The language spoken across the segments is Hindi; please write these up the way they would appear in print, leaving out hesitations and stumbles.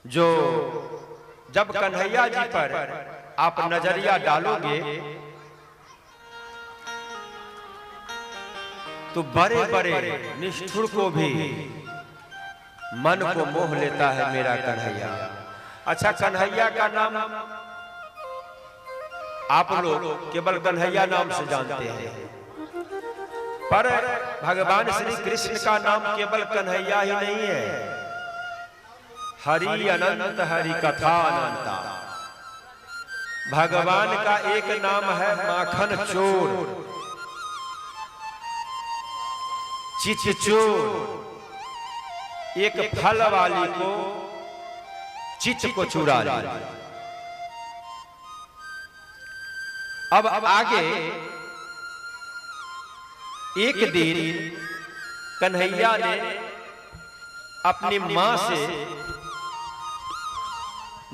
जो जब कन्हैया जी पर आप नजरिया डालोगे तो बड़े बड़े निष्ठुर को भी मन को मोह लेता है मेरा कन्हैया। अच्छा, कन्हैया का नाम आप लोग केवल कन्हैया नाम से जानते हैं, पर भगवान श्री कृष्ण का नाम केवल कन्हैया ही नहीं है। हरि अनंत हरि कथा अनंता। भगवान का एक नाम है माखन चोर, चित चोर। एक फल वाली को चित को चुरा लिया। अब आगे एक दिन कन्हैया ने अपनी मां से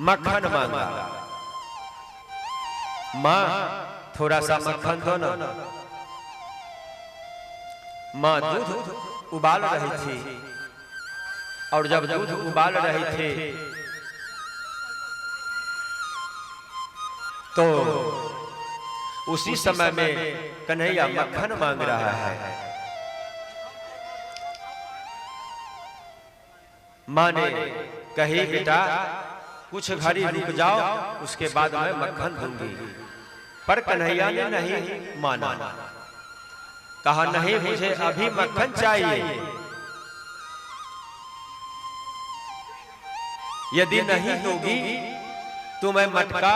मक्खन मांगा। मां थोड़ा सा मक्खन दो ना। मां दूध उबाल रही थी, और जब दूध उबाल रहे थे तो उसी समय में कन्हैया मक्खन मांग रहा है। मां ने कही, बेटा कुछ घड़ी रुक जाओ, उसके बाद मैं मक्खन दूंगी। पर कन्हैया ने नहीं माना, कहा नहीं, मुझे अभी मक्खन चाहिए। यदि नहीं दोगी तो मैं मटका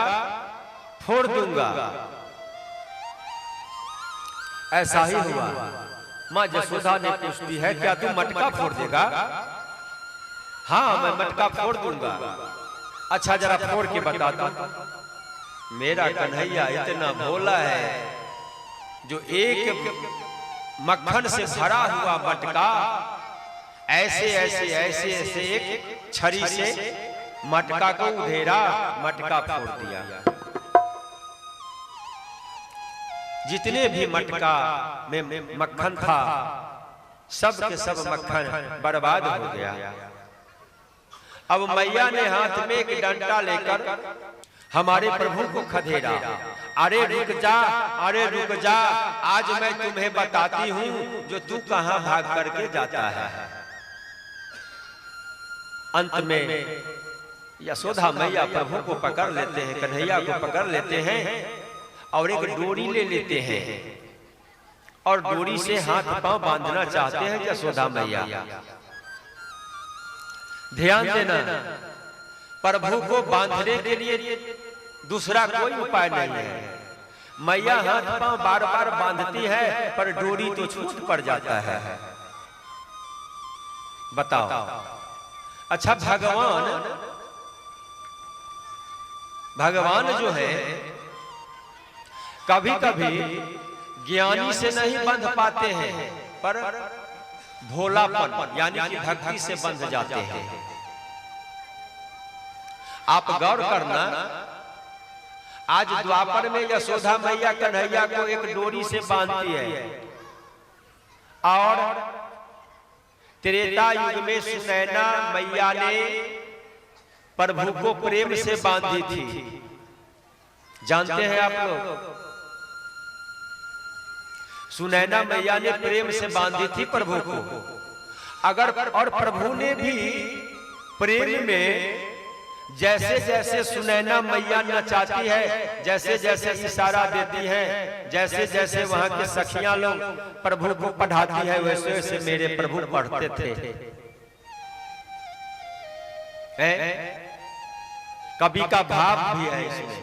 फोड़ दूंगा। ऐसा ही हुआ। मां जसोदा ने पूछती है, क्या तू मटका फोड़ देगा? हाँ, मैं मटका फोड़ दूंगा। अच्छा, जरा फोड़ के बता दो। मेरा कन्हैया इतना भोला है, जो एक मक्खन से भरा हुआ मटका ऐसे ऐसे ऐसे ऐसे एक छड़ी से मटका को उधेरा, मटका फोड़ दिया। जितने भी मटका में मक्खन था, सब के सब मक्खन बर्बाद हो गया। अब मैया ने हाथ में एक डंडा लेकर हमारे प्रभु को खदेड़ा। अरे रुक जा, अरे रुक जा, आज मैं तुम्हें बताती हूँ जो तू कहां भाग करके जाता है। अंत में यशोदा मैया प्रभु को पकड़ लेते हैं, कन्हैया को पकड़ लेते हैं और एक डोरी ले लेते हैं, और डोरी से हाथ पांव बांधना चाहते हैं यशोदा मैया। ध्यान देना, प्रभु को बांधने के लिए दूसरा कोई उपाय नहीं है। मैया हाथ पांव बार बार बांधती है, पर डोरी तो छूट पड़ जाता है। बताओ। अच्छा, भगवान जो है कभी कभी ज्ञानी से नहीं बंध पाते हैं, पर भोलापन यानी कि भक्ति से बंध जाते हैं। आप गौर करना, आज द्वापर में यशोदा मैया कन्हैया को एक डोरी से बांधती है, और त्रेता युग में सुनैना मैया ने प्रभु को प्रेम से बांधी थी। जानते हैं आप लोग, सुनैना मैया ने प्रेम से बांधी थी प्रभु को। अगर और प्रभु ने भी प्रेम में जैसे जैसे सुनैना मैया नचाती है, जैसे जैसे इशारा देती है, जैसे जैसे वहां के सखियां लोग प्रभु को पढ़ाती है, वैसे वैसे मेरे प्रभु पढ़ते थे। कवि का भाव भी है इसमें,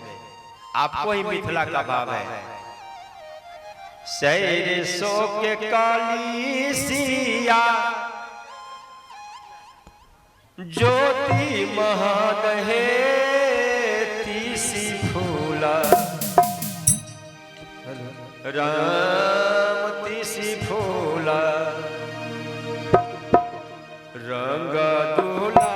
आपको ही मिथिला का भाव है। सैर सो के काली सिया ज्योति महान है तीसी फूला, राम तीसी फूला रंग दूला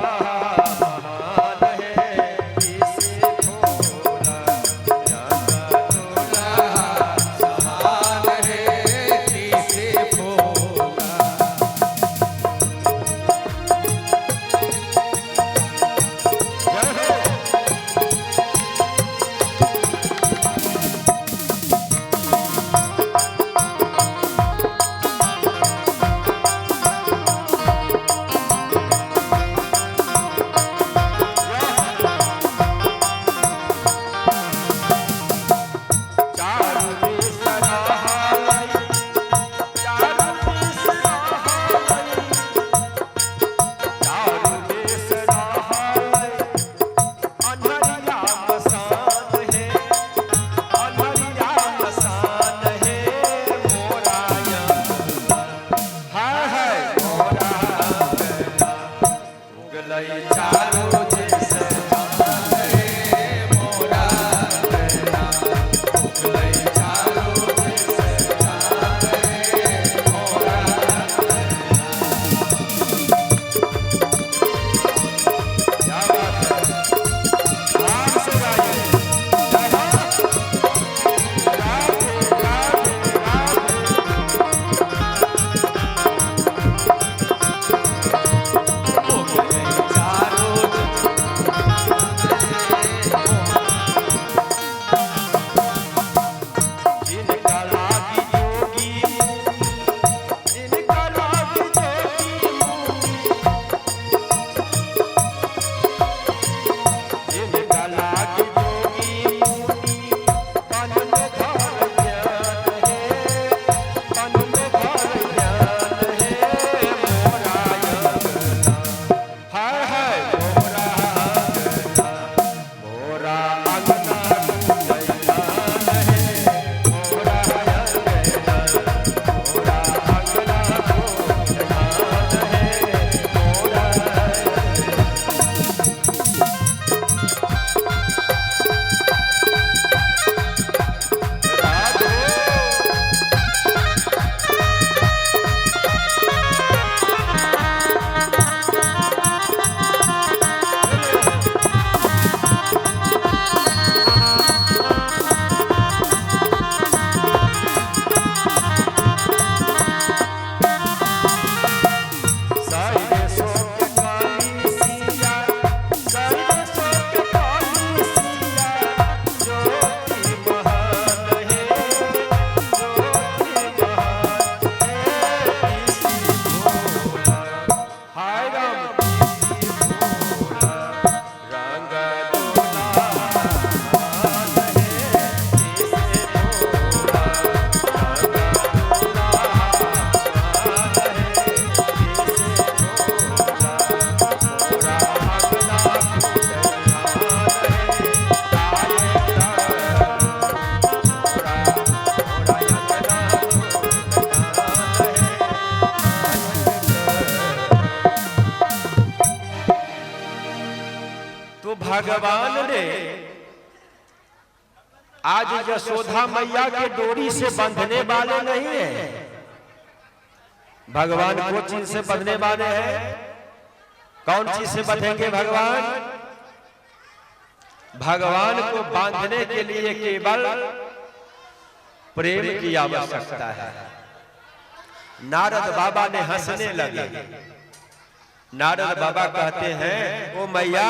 तो भगवान ने आज यशोदा मैया के डोरी से बंधने वाले नहीं है। भगवान को चीज से बंधने वाले हैं? कौन चीज से बंधेंगे भगवान? भगवान को बांधने के लिए केवल प्रेम की आवश्यकता है। नारद बाबा ने हंसने लगे। नारद बाबा कहते हैं, ओ मैया,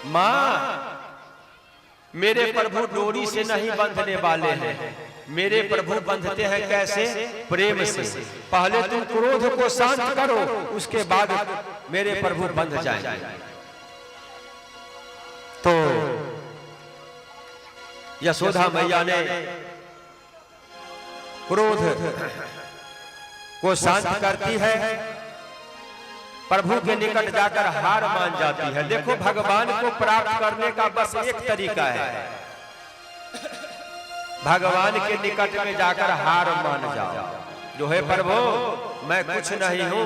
मां, मेरे प्रभु डोरी से नहीं बंधने वाले हैं, मेरे प्रभु बंधते हैं कैसे? प्रेम से। पहले तुम क्रोध को शांत करो, उसके बाद मेरे प्रभु बंध जाएंगे। तो यशोदा मैया ने क्रोध को शांत करती है, प्रभु के निकट जाकर हार मान जाती है। देखो, भगवान को प्राप्त करने का बस एक तरीका है, भगवान के निकट में जाकर हार मान जाओ। जो है प्रभु, मैं कुछ नहीं हूं,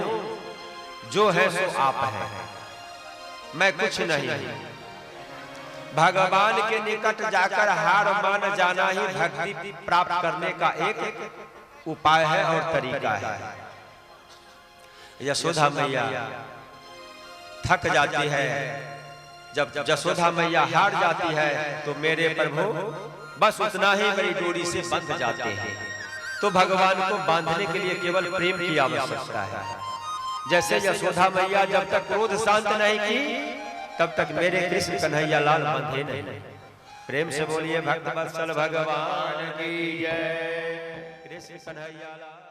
जो है सो आप हैं, मैं कुछ नहीं हूं। भगवान के निकट जाकर हार मान जाना ही भक्ति प्राप्त करने का एक उपाय है और तरीका है। यशोदा मैया थक जाती है। जब यशोदा मैया हार जाती है तो मेरे प्रभु बस उतना ही मेरी डोरी से बंध जाते हैं। तो भगवान को बांधने के लिए केवल प्रेम की आवश्यकता है। जैसे यशोदा मैया जब तक क्रोध शांत नहीं की, तब तक मेरे कृष्ण कन्हैया लाल बंधे नहीं। प्रेम से बोलिए भक्त वत्सल भगवान की जय। कृष्ण कन्हैया लाल।